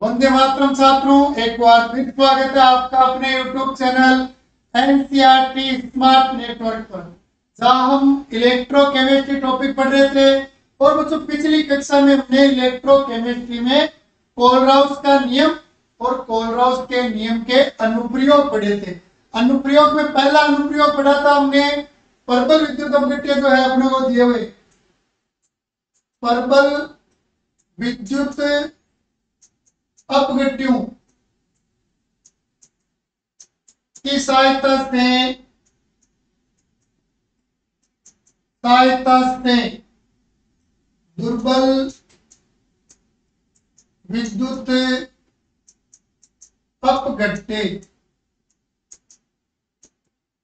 वंदे मातरम छात्रों, एक बार फिर स्वागत है आपका अपने YouTube channel NCERT smart network पर, जहां हम इलेक्ट्रोकेमिस्ट्री टॉपिक पढ़ रहे थे। और बच्चों, पिछली कक्षा में हमने इलेक्ट्रोकेमिस्ट्री में कोलराउस का नियम और कोलराउस के नियम के अनुप्रयोग पढ़े थे। अनुप्रयोग में पहला अनुप्रयोग पढ़ा था हमने प्रबल विद्युत अपघट्य जो है अपने को दिए हुए प्रबल विद्युत अपघट्यों की सहायता से दुर्बल विद्युत अपघट्य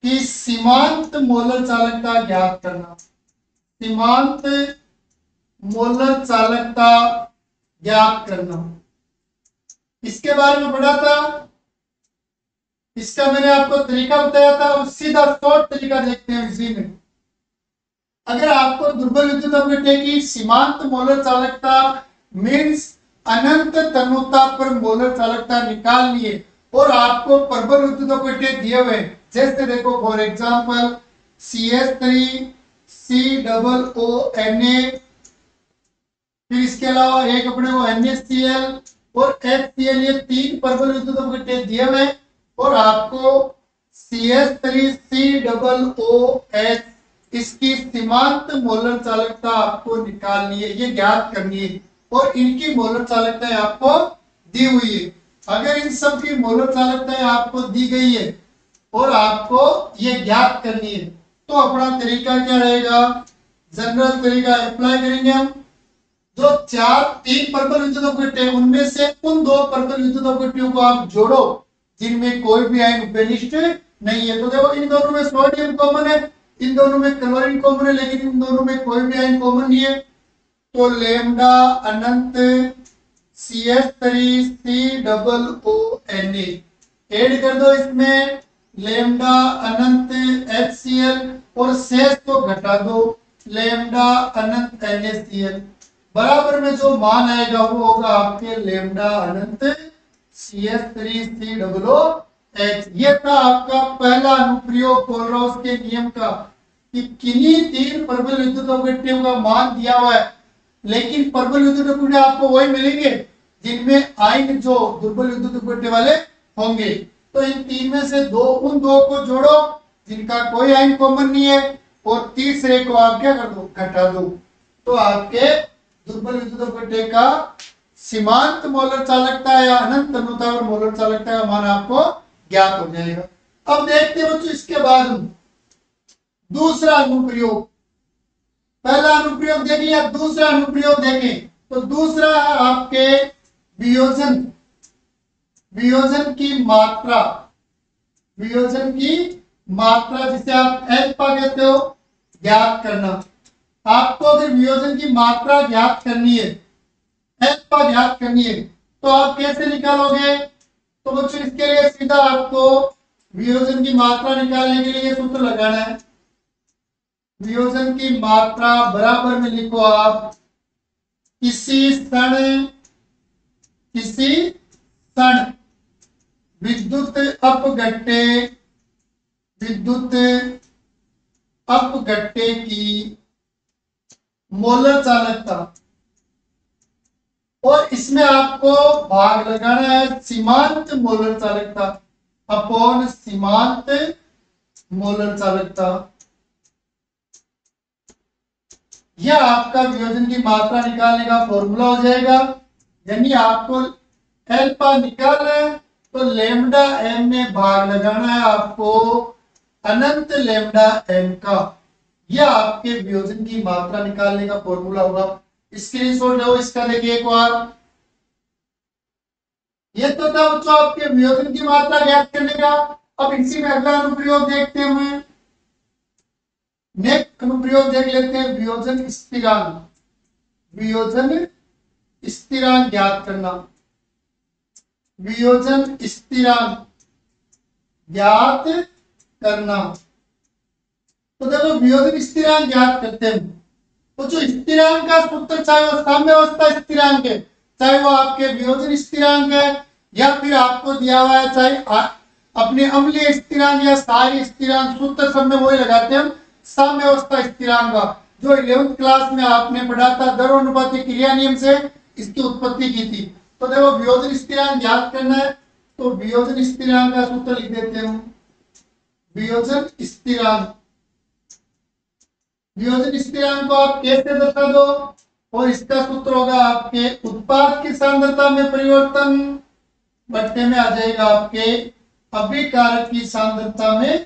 की सीमांत मोलर चालकता ज्ञात करना। सीमांत मोलर चालकता ज्ञात करना, इसके बारे में पढ़ा था। इसका मैंने आपको तरीका बताया था और सीधा शॉर्ट तरीका देखते हैं इसी में। अगर आपको दुर्बल विद्युत अपघट्य की सीमांत मोलर चालकता मीन्स अनंत तन्यता पर मोलर चालकता निकालनी है और आपको प्रबल विद्युत अपघट्य दिए हुए, जैसे देखो फॉर एग्जांपल CH3 COONA, फिर इसके अलावा एक अपने को NaCl और HCl, ये तीन प्रबल विद्युत अपघट्य दिए हुए और आपको CH3 COOH इसकी सीमांत मोलर चालकता आपको निकालनी है, ये ज्ञात करनी है और इनकी मोलर चालकताएं आपको दी हुई है। अगर इन सब की मोलर चालकताएं आपको दी गई है और आपको ये ज्ञात करनी है, तो अपना तरीका क्या रहेगा? जनरल तरीका अप्लाई करेंगे हम। जो तीन प्रबल विद्युत अपघट्य उनमें से उन दो प्रबल विद्युत अपघट्यों को आप जोड़ो जिनमें कोई भी आयन उपनिष्ठ नहीं है। तो देखो, इन दोनों में सोडियम कॉमन है, इन दोनों में क्लोरीन कॉमन है, लेकिन इन दोनों में कोई भी आयन कॉमन नहीं है। तो लैम्डा अनंत CH3 COONA ऐड कर दो इसमें, लैम्डा अनंत HCl और शेष को घटा दो, लैम्डा अनंत NaCl। बराबर में जो मान आएगा वो होगा आपके लैम्डा अनंत CH3 COOH। ये था आपका पहला अनुप्रयोग कोलराउस के नियम का कि किन्हीं तीन प्रबल विद्युत अपघट्यों का मान दिया हुआ है, लेकिन प्रबल विद्युत अपघट्य आपको वही मिलेंगे जिनमें आयन जो दुर्बल विद्युत अपघट्य वाले होंगे। तो इन तीन में से उन दो को जोड़ो जिनका कोई आयन कॉमन नहीं है और तीसरे को आप क्या कर दो? घटा दो। तो आपके दुर्बल विद्युत अपघट्य का सीमांत मोलर चालकता या अनंत तन्यता और मोलर चालकता का मान आपको ज्ञात हो जाएगा। अब देखते हैं बच्चों इसके बाद दूसरा अनुप्रयोग। पहला अनुप्रयोग देख लिया, दूसरा अनुप्रयोग देखें तो दूसरा है आपके वियोजन की मात्रा जिसे आप एल्फा कहते हो, ज्ञात करना। आपको अगर वियोजन की मात्रा ज्ञात करनी है, एल्फा ज्ञात करनी है, तो आप कैसे निकालोगे? तो बच्चों, इसके लिए सीधा आपको वियोजन की मात्रा निकालने के लिए सूत्र लगाना है। वियोजन की मात्रा बराबर में लिखो आप किसी क्षण विद्युत अपघट्य की मोलर चालकता, और इसमें आपको भाग लगाना है सीमांत मोलर चालकता अपॉन सीमांत मोलर चालकता। यह आपका वियोजन की मात्रा निकालने का फॉर्मूला हो जाएगा। यानी आपको एल्फा निकालना है तो लैम्डा m में भाग लगाना है आपको अनंत लैम्डा m का। यह आपके वियोजन की मात्रा निकालने का फॉर्मूला होगा। स्क्रीनशॉट लो इसका, देखिए एक बार। ये तो था बच्चों आपके वियोजन की मात्रा ज्ञात करने का। अब इसी में अगला अनुप्रयोग देखते हैं हम। नेक्स्ट अनुप्रयोग देख लेते हैं वियोजन स्थिरांक ज्ञात करना। वियोजन स्थिरांक ज्ञात करना। तो देखो, वियोजन स्थिरांक ज्ञात करते हैं तो जो स्थिरांक का सूत्र चाहे वो साम्यावस्था स्थिरांक है चाहे वो आपके वियोजन स्थिरांक है या फिर आपको दिया हुआ है चाहे अपने अम्लीय स्थिरांक या सारी स्थिरांक, सूत्र सब में वही लगाते हैं हम, साम्यावस्था स्थिरांक जो 11th क्लास में आपने पढ़ा था दरोनुपाती क्रिया नियम से इसकी उत्पत्ति की थी। तो देखो वियोजन स्थिरांक ज्ञात करना है, तो वियोजन स्थिरांक का सूत्र लिख देते हैं। वियोजन स्थिरांक, वियोजन स्थिरांक को आप कैसे दर्शा दो, और इसका सूत्र होगा आपके उत्पाद की सांद्रता में परिवर्तन बट्टे में आ जाएगा आपके अभिकारक की सांद्रता में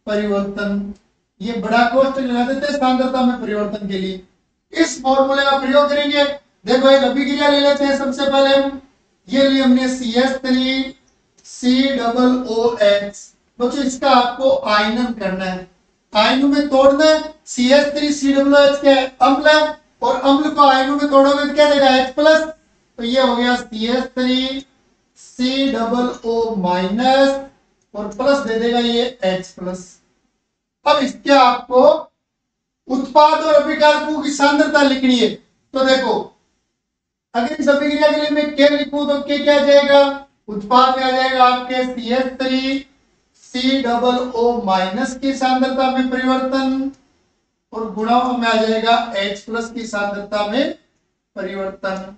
परिवर्तन। ये बड़ा कोष्ठक लगा देते हैं सांद्रता में परिवर्तन के लिए। इस फॉर्मूले का प्रयोग करेंगे। देखो एक अभिक्रिया ले लेते हैं सबसे पहले हम, ये लिए हमने CH3 COOH। बच्चों इसका आपको आयनन करना है, आयनों में तोड़ना है। CH3 COOH के अम्ल है और अम्ल को आयनों में तोड़ोगे तो क्या देगा H+, तो ये हो गया CH3 COO- और प्लस दे देगा ये H+। अब इसके आपको उत्पाद और अभिकारकों की सांद्रता लिखनी है। तो देखो अगर इस अभिक्रिया के लिए मैं K लिखूं तो K क्या आ जाएगा, उत्पाद में आ जाएगा आपके CH3 COO- की सांद्रता में परिवर्तन और गुणा में आ जाएगा H+ की सांद्रता में परिवर्तन,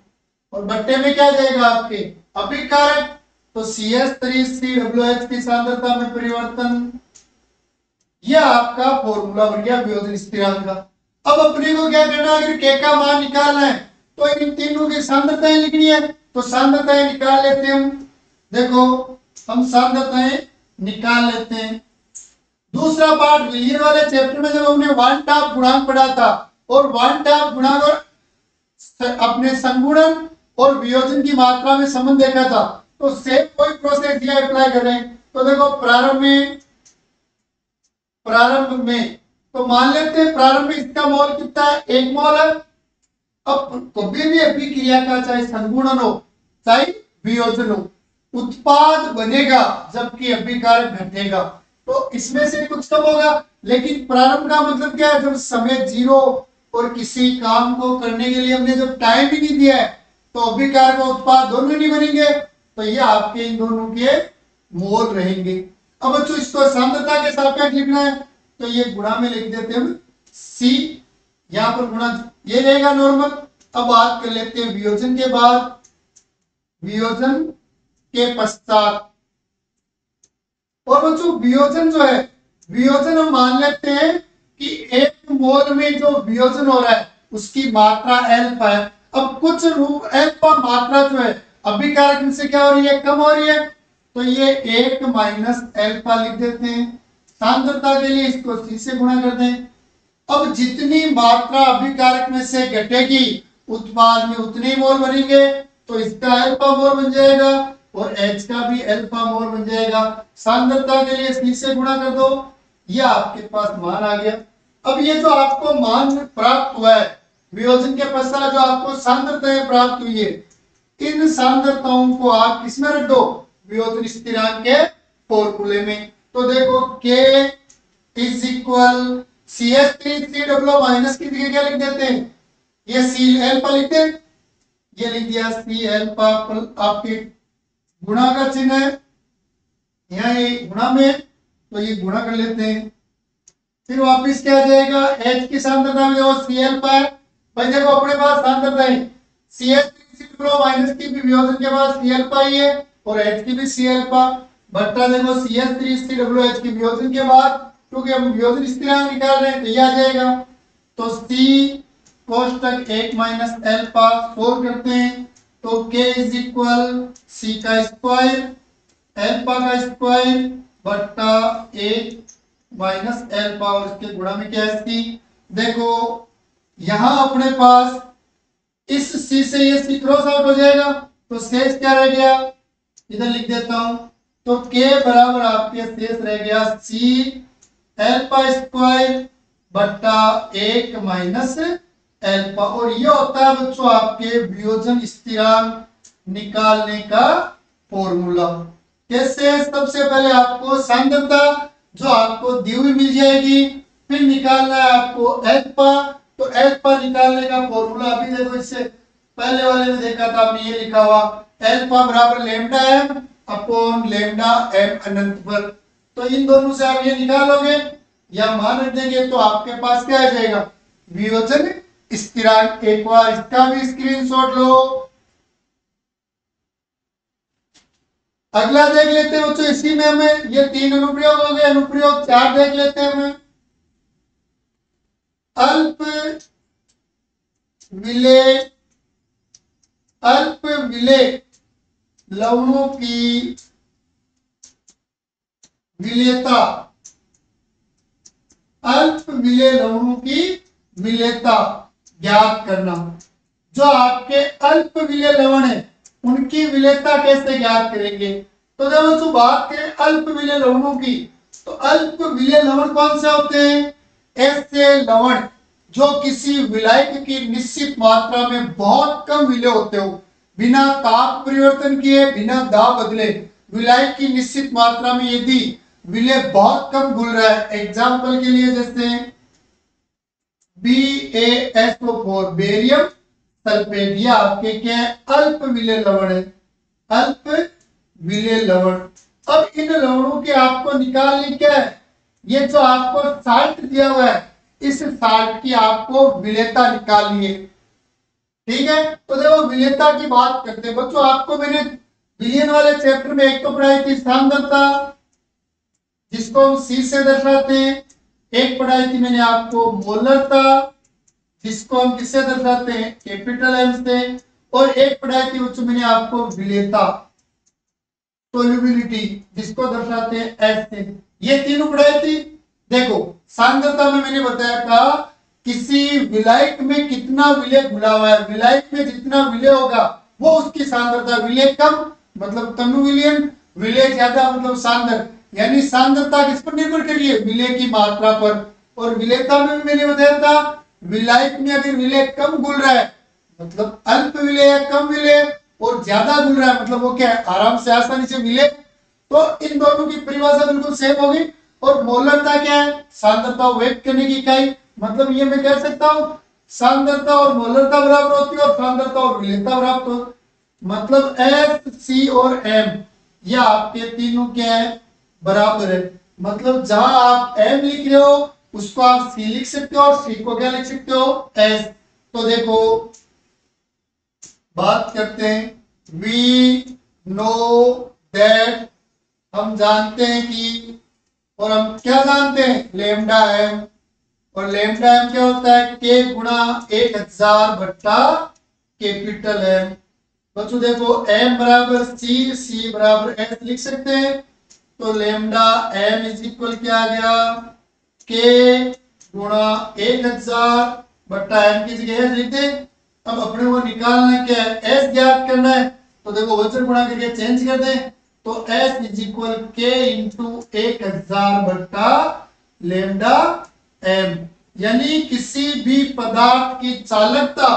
और बट्टे में क्या आ जाएगा आपके अभिकारक, तो CH3 COOH की सांद्रता में परिवर्तन। यह आपका फॉर्मूला बन गया वियोजन स्थिरांक का। अब अपने को क्या करना है, अगर K का मान निकालना है तो इन तीनों की सांद्रताएं लिखनी है। तो सांद्रताएं निकाल लेते हैं हम। देखो हम सांद्रताएं निकाल लेते हैं। दूसरा पार्ट लीनियर वाले चैप्टर में जब हमने वन टाप गुणांक पढ़ा था और वन टाप गुणांक और अपने संगुणन और वियोजन की मात्रा में संबंध देखा था, तो सेम कोई प्रोसेस ये अप्लाई कर रहे हैं। तो देखो प्रारंभ में तो मान लेते हैं प्रारंभ में इसका मोल कितना है, 1 मोल है। अब कभी भी अभिक्रिया का चाहे संगुणन हो चाहे वियोजन हो, उत्पाद बनेगा जबकि अभिकारक घटेगा। तो इसमें से कुछ कम होगा, लेकिन प्रारंभ का मतलब क्या है, जब समय 0 और किसी काम को करने के लिए हमने जब टाइम ही नहीं दिया है तो अभिकारक और उत्पाद दोनों नहीं बनेंगे। तो ये आपके इन दोनों के मोल रहेंगे। अब बच्चों इसको सांद्रता के सापेक्ष लिखना है, तो ये गुणा में लिख देते हैं हम C, यहां पर गुणा ये रहेगा नॉर्मल। अब बात कर लेते हैं वियोजन के बाद, वियोजन के पश्चात। और बच्चों वियोजन जो है, वियोजन हम मान लेते हैं कि 1 मोल में जो वियोजन हो रहा है उसकी मात्रा अल्फा है। अब कुछ अल्फा मात्रा जो है अभिकारक से क्या हो रही है, कम हो रही है, तो ये 1 माइनस अल्फा लिख देते हैं। सांद्रता के लिए इसको C से गुणा कर दें। अब जितनी मात्रा अभिकारक में से घटेगी उत्पाद में उतने मोल बनेंगे, तो इसका अल्फा मोल बन जाएगा और H का भी अल्फा मोल बन जाएगा। सांद्रता के लिए C से गुणा कर दो, ये आपके पास मान आ गया। अब ये जो आपको मान प्राप्त हुआ है वियोजन के पश्चात, जो आपको सांद्रताएं प्राप्त हुई है, इन सांद्रताओं को आप किसमें रख दो, वियोजन स्थिरांक के फॉर्मूले में। तो देखो K is equal CH3 COO- की जगह क्या लिख देते हैं, ये C अल्फा लिखते हैं, ये लिख दिया C अल्फा, आपके गुणा का चिन्ह है यहाँ, ये गुणा में तो ये गुणा कर लेते हैं। फिर वापिस क्या आ जाएगा, H की सांद्रता में जो C अल्फा है, भाई देखो अपने पास सांद्रता है CH3 COO- की भी वियोजन के बाद C अल्फा ही है और H की भी C अल्फा, बट्टा देखो CH3 COOH की वियोजन के बाद, क्योंकि हम वियोजन स्थिरांक निकाल रहे हैं तो ये आ जाएगा। तो C कोष्टक 1 माइनस अल्फा सोल्व करते हैं, तो K इज इक्वल C का स्क्वायर अल्फा का स्क्वायर बट्टा 1 माइनस अल्फा और इसके गुणा में क्या है C। देखो यहां अपने पास इस C से ये C क्रॉस आउट हो जाएगा, तो शेष क्या रह गया, इधर लिख देता हूं। तो K बराबर आपके शेष रह गया C अल्फा स्क्वायर बट्टा 1 माइनस अल्फा, और ये होता है बच्चों आपके वियोजन स्थिरांक निकालने का फॉर्मूला। कैसे, सबसे पहले आपको सांद्रता जो आपको दी हुई मिल जाएगी, फिर निकालना है आपको अल्फा। तो अल्फा निकालने का फॉर्मूला अभी देखो, इससे पहले वाले में देखा था हमने ये लिखा हुआ अल्फा बराबर lambda M upon lambda M अनंत पर। तो इन दोनों से आप ये निकालोगे या मान रख देंगे तो आपके पास क्या आ जाएगा, वियोजन स्थिरांक। एक बार इसका भी स्क्रीनशॉट लो। अगला देख लेते हैं बच्चों, इसी में हमें ये 3 अनुप्रयोग हो गए, अनुप्रयोग 4 देख लेते हैं हमें। अल्प विलेय लवणों की विलेयता, अल्प विलेय लवणों की विलेयता ज्ञात करना। जो आपके अल्प विलेय लवण है उनकी विलेयता कैसे ज्ञात करेंगे। तो जब हम बात करें अल्प विलेय लवणों की, तो अल्प विलेय लवण कौन से होते हैं, ऐसे लवण जो किसी विलायक की निश्चित मात्रा में बहुत कम विलेय होते हो, बिना ताप परिवर्तन किए, बिना दाब बदले विलायक की निश्चित मात्रा में यदि विलेय बहुत कम घुल रहा है। एग्जाम्पल के लिए जैसे BaSO4 बेरियम सल्फेट, ये आपके क्या है, अल्प विलेय लवण है, अल्प विलेय लवण। अब इन लवणों के आपको निकालनी क्या है, ये जो आपको साल्ट दिया हुआ है इस साल्ट की आपको विलेयता निकालनी है। ठीक है, तो देखो विलेयता की बात करते हैं बच्चों। आपको मैंने विलियन वाले चैप्टर में एक तो पढ़ाई थी सांद्रता, जिसको हम C से दर्शाते हैं। एक पढ़ाई थी मैंने आपको मोलरता, जिसको हम किससे दर्शाते हैं, कैपिटल एम से। और एक पढ़ाई थी बच्चों मैंने आपको विलेयता, सोल्युबिलिटी, जिसको दर्शाते हैं एस से। ये तीनों पढ़ाई थी। देखो सांद्रता में मैंने बताया था किसी विलायक में कितना विलेय घुला हुआ है, विलायक में जितना विलेय होगा वो उसकी सांद्रता। विलेय कम मतलब तनु विलयन, विलेय ज्यादा मतलब सांद्र, यानी सांद्रता किस पर निर्भर कर रही है, विलेय की मात्रा पर। और विलेयता में भी मैंने बताया था विलायक में अगर विलेय कम घुल रहा है मतलब अल्प विलेय, कम विलेय, और ज्यादा घुल रहा है मतलब वो क्या है, आराम से आसानी से मिले। तो इन दोनों की परिभाषा बिल्कुल सेम होगी। और मोलरता क्या है, सांद्रता व्यक्त करने की इकाई। मतलब ये मैं कह सकता हूं सांद्रता और मोलरता बराबर होती है और सांद्रता और विलेयता बराबर होती है। मतलब एस सी और एम ये आपके तीनों क्या है, बराबर है। मतलब जहां आप एम लिख रहे हो उसको आप सी लिख सकते हो और सी को क्या लिख सकते हो, एस। तो देखो बात करते हैं, वी नो दैट, हम जानते हैं कि, और हम क्या जानते हैं, लेमडा एम। और लेमडा एम क्या होता है, के गुणा 1000 बट्टा कैपिटल एम। बच्चों देखो एम बराबर सी, सी बराबर एस लिख सकते हैं। तो लेमडा एम इज इक्वल क्या आ गया, के गुणा 1000 बट्टा एम की जगह एस लिख दें। अब अपने को निकालना क्या है, एस ज्ञात करना है। तो देखो वचन गुणा करके चेंज कर दें, तो एस इज इक्वल के इंटू 1000 बट्टा लेमडा एम। यानी किसी भी पदार्थ की चालकता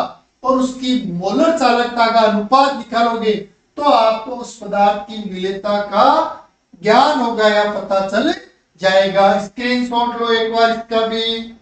और उसकी मोलर चालकता का अनुपात निकालोगे तो आपको उस पदार्थ की विलेयता का ज्ञान होगा या पता चल जाएगा। स्क्रीनशॉट लो एक बार इसका भी।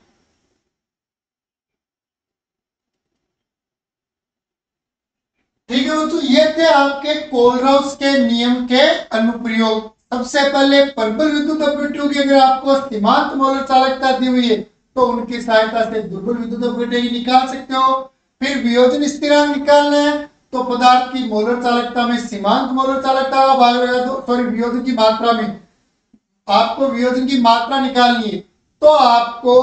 ठीक है दोस्तों, ये थे आपके कोलराउस के नियम के अनुप्रयोग। सबसे पहले प्रबल विद्युत अपघटनों की अगर आपको सीमांत मोलर चालकता दी हुई है तो उनकी सहायता से दुर्बल विद्युत अपघटन निकाल सकते हो। फिर वियोजन स्थिरांक निकालना है तो पदार्थ की मोलर चालकता में सीमांत मोलर चालकता का भाग लगा दो, सॉरी वियोजन की मात्रा में आपको वियोजन की मात्रा निकालनी है तो आपको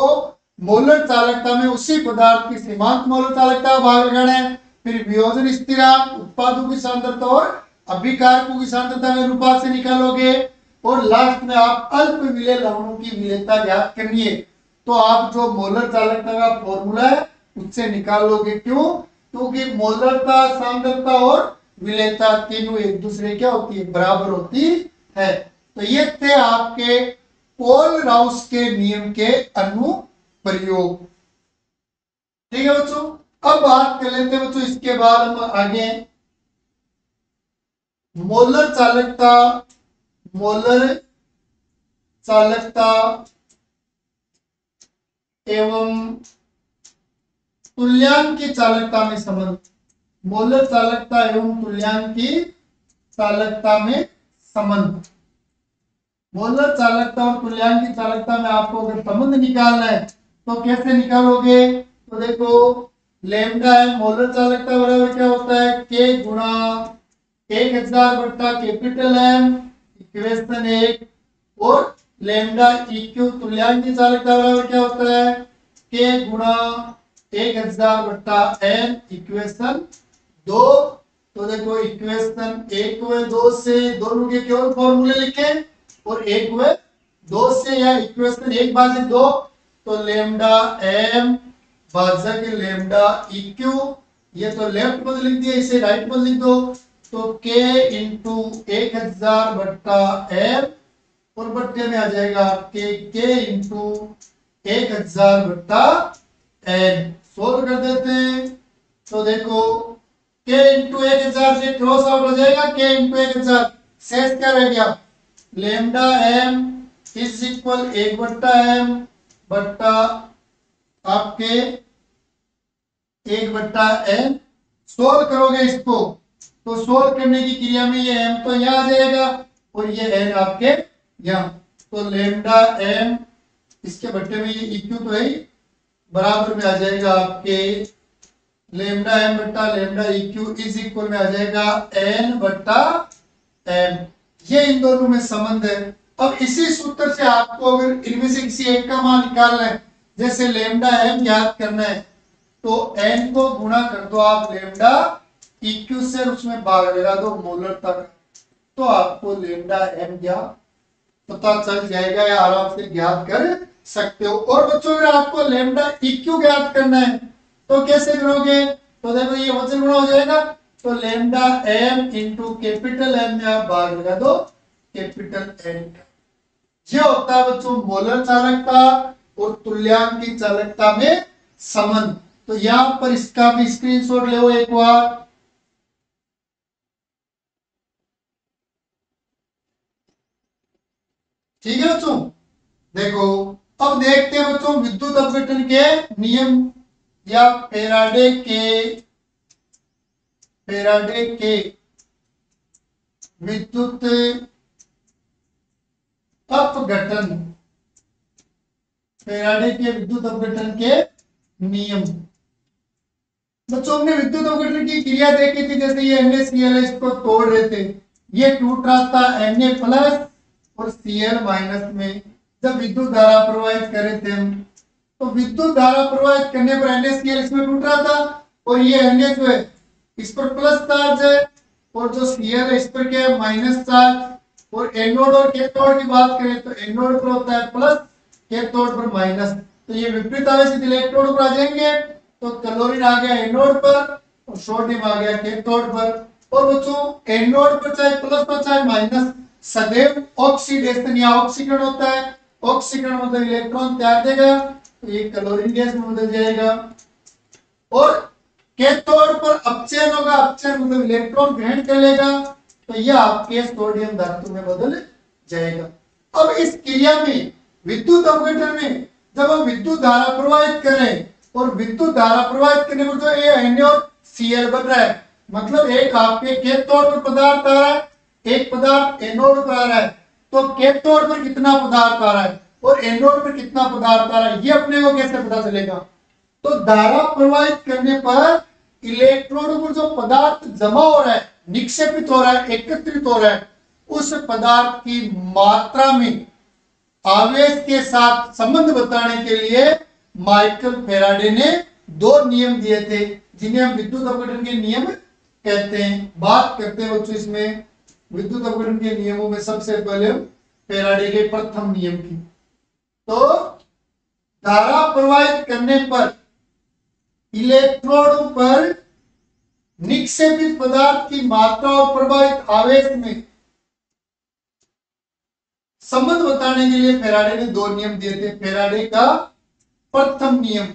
मोलर चालकता में उसी पदार्थ की सीमांत मोलर चालकता का भाग लगाना है। फिर वियोजन स्थिरांक उत्पादों की सांद्रता और अभिकारकों की सांद्रता में अनुपात से निकालोगे। और लास्ट में आप अल्प विलेय लवणों की विलेयता ज्ञात करनी है तो आप जो मोलर चालकता का फॉर्मूला है उससे निकाल लोगे। क्यों, क्योंकि मोलरता, सांद्रता और विलेयता तीनों एक दूसरे क्या होती है, बराबर होती है। तो ये थे आपके कोलराउस के नियम के अनुप्रयोग। ठीक है बच्चों, अब बात कर लेते हैं बच्चों इसके बाद हम आगे मोलर चालकता, मोलर चालकता एवं तुल्यांक की चालकता में संबंध। मोलर चालकता एवं तुल्यांक की चालकता में संबंध। मोलर चालकता और तुल्यांक की चालकता में आपको अगर संबंध निकालना है तो कैसे निकालोगे? तो देखो, लेमडा है मोलर चालकता बराबर क्या होता है? के गुणा 1000 बट्टा कैपिटल एम, इक्वेशन 1। और लेमडा इक्यू तुल्यांक की चालकता बराबर क्या होता है? के गुणा 1000 बट्टा एन, इक्वेशन 2। तो देखो इक्वेशन 1 व 2 से दोनों के केवल फॉर्मूले लिखे और 1 व 2 से या इक्वेशन 1 भाजित 2, तो लेमडा एम भाजक लेमडा इक्यू, ये तो लेफ्ट पद लिख दिया, इसे राइट पद लिख दो। तो के इंटू 1000 बट्टा एम और बट्टे में आ जाएगा के इंटू 1000 बट्टा एन। सोल्व कर देते हैं। तो देखो के इंटू 1000 से क्रॉस आउट हो जाएगा, के इंटू 1000 शेष क्या रह गया? लेमडा एम इज इक्वल 1 बट्टा एम बट्टा आपके 1 बट्टा एन। सोल्व करोगे इसको तो सोल्व करने की क्रिया में ये एम तो यहाँ आ जाएगा और ये एन आपके यहाँ। तो लेमडा एम इसके बट्टे में ये इक्यू तो है बराबर में आ जाएगा आपके लेमडा एम बट्टा लेमडा इक्यू इज इक्वल में आ जाएगा एन बट्टा एम। ये इन दोनों में संबंध है। अब इसी सूत्र से आपको अगर इनमें से किसी एक का मान निकालना है, जैसे लेमडा एम ज्ञात करना है, तो एन को गुणा कर दो आप लेमडा इक्यू से, उसमें भाग लगा दो मोलर तक, तो आपको लेमडा एम ज्ञात पता चल जाएगा या आराम से ज्ञात कर सकते हो। और बच्चों अगर आपको लेमडा इक्यू ज्ञात करना है तो कैसे करोगे? तो देखो ये वचन गुणा हो जाएगा, तो lambda M into capital M में आप भाग लगा दो कैपिटल एन का। ये होता है बच्चों मोलर चालकता और तुल्यांक की चालकता में संबंध। तो यहां पर इसका भी स्क्रीनशॉट ले एक बार। ठीक है बच्चों, देखो अब देखते हैं बच्चों विद्युत अपघटन के नियम या फेराडे के विद्युत अपघटन, फेराडे के विद्युत अपघटन के नियम। बच्चों हमने विद्युत अपघटन की क्रिया देखी थी, जैसे ये NaCl इसको तोड़ रहे थे, ये टूट रहा था Na प्लस और Cl माइनस में। जब विद्युत धारा प्रवाहित करे थे हम, तो विद्युत धारा प्रवाहित करने पर NaCl इसमें टूट रहा था और ये Na जो है इस पर प्लस चार्ज है और जो Cl है इस पर क्या है? Minus charge. और एनोड और कैथोड की बात करें तो एनोड पर होता है प्लस, कैथोड पर माइनस। तो ये विपरीत आवेशित इलेक्ट्रोड पर आ जाएंगे, तो क्लोरीन आ गया एनोड पर और सोडियम आ गया कैथोड पर। और बच्चों एनोड पर चाहे प्लस हो चाहे माइनस, सदैव ऑक्सीडेशन या ऑक्सीकरण होता है। ऑक्सीकरण मतलब इलेक्ट्रॉन त्याग देगा, तो ये क्लोरीन गैस में बदल जाएगा। और कैथोड पर अपचयन होगा, अपचयन मतलब इलेक्ट्रॉन ग्रहण कर लेगा, तो यह आपके सोडियम धातु में बदल जाएगा। अब इस क्रिया में विद्युत अपघटन में जब हम विद्युत धारा प्रवाहित करें और विद्युत धारा प्रवाहित करने पर जो ये Na और Cl बन रहा है, मतलब एक आपके कैथोड पर पदार्थ आ रहा है, एक पदार्थ एनोड पर आ रहा है, तो कैथोड पर कितना पदार्थ आ रहा है और एनोड पर कितना पदार्थ आ रहा है, ये अपने को कैसे पता चलेगा? तो धारा प्रवाहित करने पर इलेक्ट्रोड पर जो पदार्थ जमा हो रहा है, निक्षेपित हो रहा है, एकत्रित हो रहा है, उस पदार्थ की मात्रा में आवेश के साथ संबंध बताने के लिए माइकल फेराडे ने दो नियम दिए थे, जिन्हें हम विद्युत अपघटन के नियम कहते हैं। बात करते हैं बच्चों इसमें विद्युत अपघटन के नियमों में सबसे पहले फेराडे के प्रथम नियम की। तो धारा प्रवाहित करने पर इलेक्ट्रोड पर निक्षेपित पदार्थ की मात्रा और प्रवाहित आवेश में संबंध बताने के लिए फेराडे ने दो नियम दिए थे। फेराडे का प्रथम नियम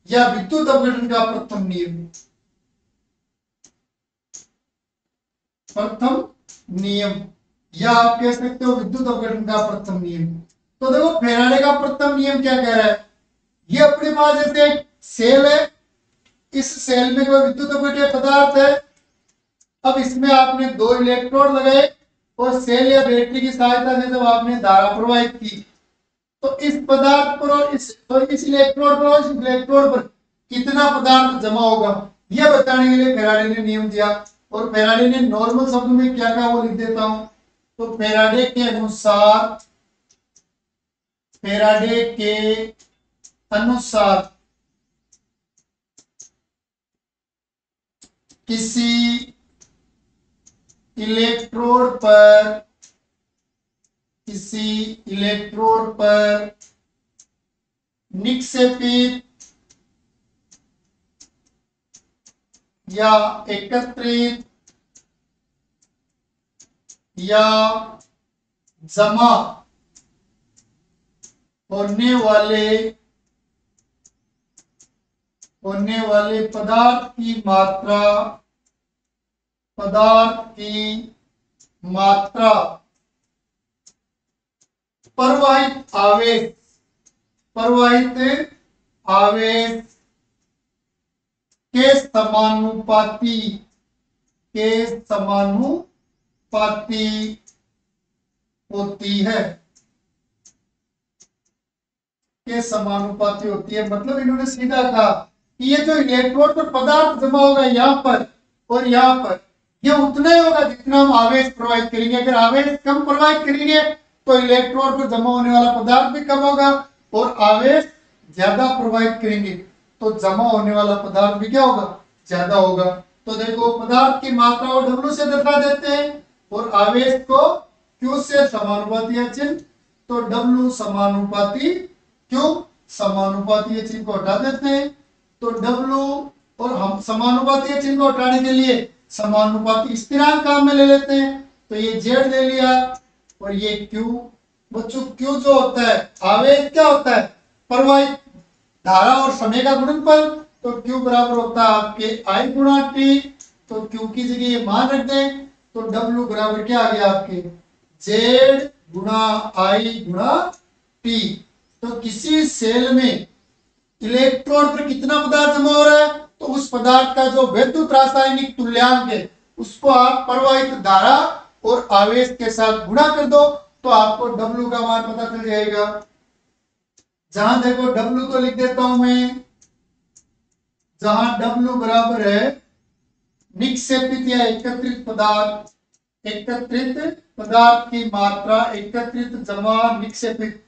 या विद्युत अपघटन का प्रथम नियम, प्रथम नियम या आप कह सकते हो विद्युत अपघटन का प्रथम नियम। तो देखो फेराडे का प्रथम नियम क्या कह रहा है, ये अपने पास जैसे एक सेल है इस सेल में कोई विद्युत अपघट्य पदार्थ है। अब इसमें आपने 2 इलेक्ट्रोड लगाए और सेल या बैटरी की सहायता से जब आपने धारा प्रवाहित की तो इस पदार्थ पर और इस इलेक्ट्रोड पर और इस इलेक्ट्रोड पर कितना पदार्थ जमा होगा, यह बताने के लिए फैराडे ने नियम दिया। और फैराडे ने नॉर्मल शब्द में क्या कहा वो लिख देता हूं। तो फैराडे के अनुसार किसी इलेक्ट्रोड पर निक्षेपित या एकत्रित या जमा होने वाले पदार्थ की मात्रा प्रवाहित आवेश के समानुपाती होती है। मतलब इन्होंने सीधा कहा कि ये जो इलेक्ट्रोड पर पदार्थ जमा होगा यहाँ पर और यहाँ पर, ये उतना ही होगा जितना हम आवेश प्रवाहित करेंगे। अगर आवेश कम प्रवाहित करेंगे तो इलेक्ट्रोड पर जमा होने वाला पदार्थ भी कम होगा, और आवेश ज्यादा प्रवाहित करेंगे तो जमा होने वाला पदार्थ भी क्या होगा, ज्यादा होगा। तो देखो पदार्थ की मात्रा को W से दर्शा देते हैं और आवेश को Q से समानुपाती है चिन्ह, तो W समानुपाती Q, समानुपाती चिन्ह को हटा देते हैं। तो W और हम समानुपाती चिन्ह को हटाने के लिए समानुपाती स्थिरांक काम में ले लेते हैं। तो ये Z ले लिया और ये Q। बच्चों Q जो होता है आवेश क्या होता है, प्रवाहित धारा और समय का गुणनफल। तो Q बराबर होता है आपके I गुणा T। तो Q की जगह ये मान रख दें तो W बराबर क्या आ गया आपके Z गुणा I गुणा T। तो किसी सेल में इलेक्ट्रोड पर कितना पदार्थ जमा हो रहा है, तो उस पदार्थ का जो विद्युत रासायनिक तुल्यांक है उसको आप प्रवाहित धारा और आवेश के साथ गुणा कर दो तो आपको W का मान पता चल जाएगा। जहां देखो W तो लिख देता हूं मैं, जहां W बराबर है निक्षेपित या एकत्रित पदार्थ की मात्रा, एकत्रित जमा निक्षेपित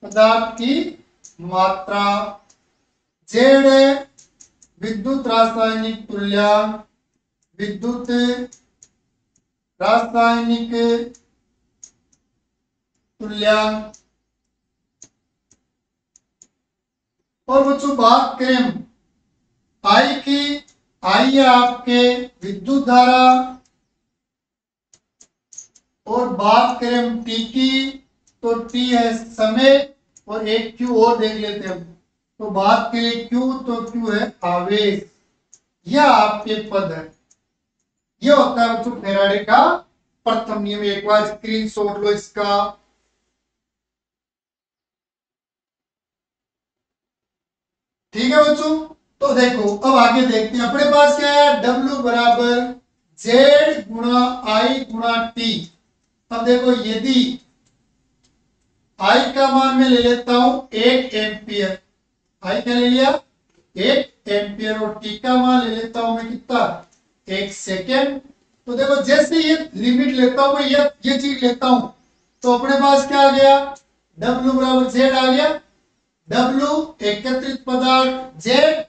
पदार्थ की मात्रा, Z विद्युत रासायनिक तुल्यांक। और बच्चों बात करें I की, I है आपके विद्युत धारा, और बात करें T की तो T है समय, और एक Q और देख लेते हैं। तो बात करें Q तो Q है आवेश। यह आपके पद है। यह होता है बच्चों फैराडे का प्रथम नियम। एक बार स्क्रीनशॉट लो इसका। ठीक है बच्चों, तो देखो अब आगे देखते हैं अपने पास क्या है, W बराबर Z गुणा I गुणा T। अब देखो यदि I का मान मैं ले लेता हूं 1 एम्पियर, I क्या ले लिया 1 एम्पियर, और T का मान ले लेता हूं मैं कितना 1 सेकेंड। तो देखो जैसे ये लिमिट लेता हूं मैं, ये चीज लेता हूं तो अपने पास क्या आ गया, W बराबर Z आ गया। W एकत्रित पदार्थ, Z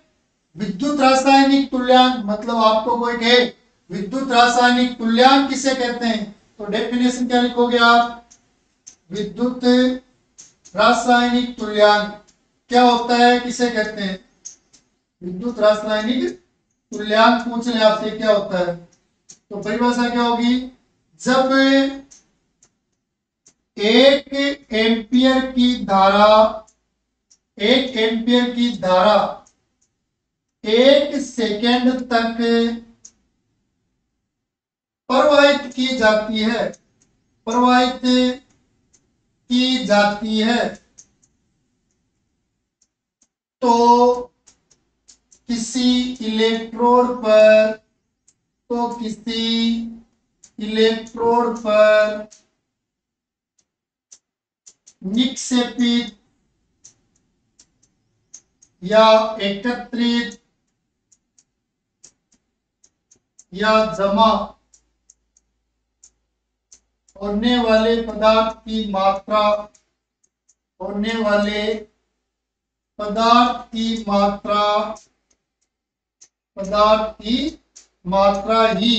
विद्युत रासायनिक तुल्यांक। मतलब आपको कोई कहे विद्युत रासायनिक तुल्यांक किसे कहते हैं तो डेफिनेशन क्या लिखोगे आप, विद्युत रासायनिक तुल्यांक क्या होता है, किसे कहते हैं, विद्युत रासायनिक तुल्यांक पूछ ले आपसे क्या होता है तो परिभाषा क्या होगी, जब 1 एम्पियर की धारा 1 सेकेंड तक प्रवाहित की जाती है तो किसी इलेक्ट्रोड पर, तो किसी इलेक्ट्रोड पर निक्षेपित या एकत्रित या जमा होने वाले पदार्थ की मात्रा, होने वाले पदार्थ की मात्रा, पदार्थ की मात्रा ही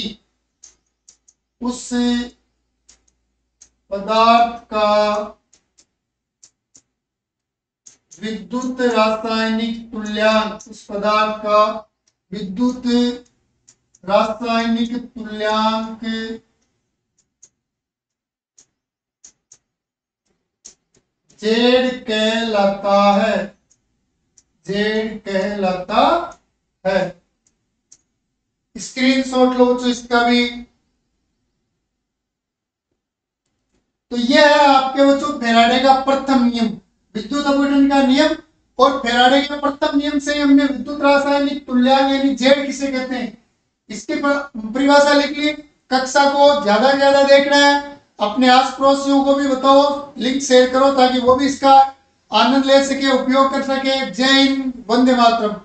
उस पदार्थ का विद्युत रासायनिक तुल्यांक, उस पदार्थ का विद्युत रासायनिक तुल्यांक जेड कहलाता है, जेड कहलाता है। स्क्रीनशॉट लो तो इसका भी। तो यह है आपके बच्चों फैराडे का प्रथम नियम, विद्युत अपघटन का नियम। और फैराडे के प्रथम नियम से हमने विद्युत रासायनिक तुल्यांक यानी जेड किसे कहते हैं इसकी परिभाषा लिख ली। कक्षा को ज्यादा से ज्यादा देखना है, अपने आस पड़ोसियों को भी बताओ, लिंक शेयर करो ताकि वो भी इसका आनंद ले सके, उपयोग कर सके। जय हिंद, वंदे मातरम।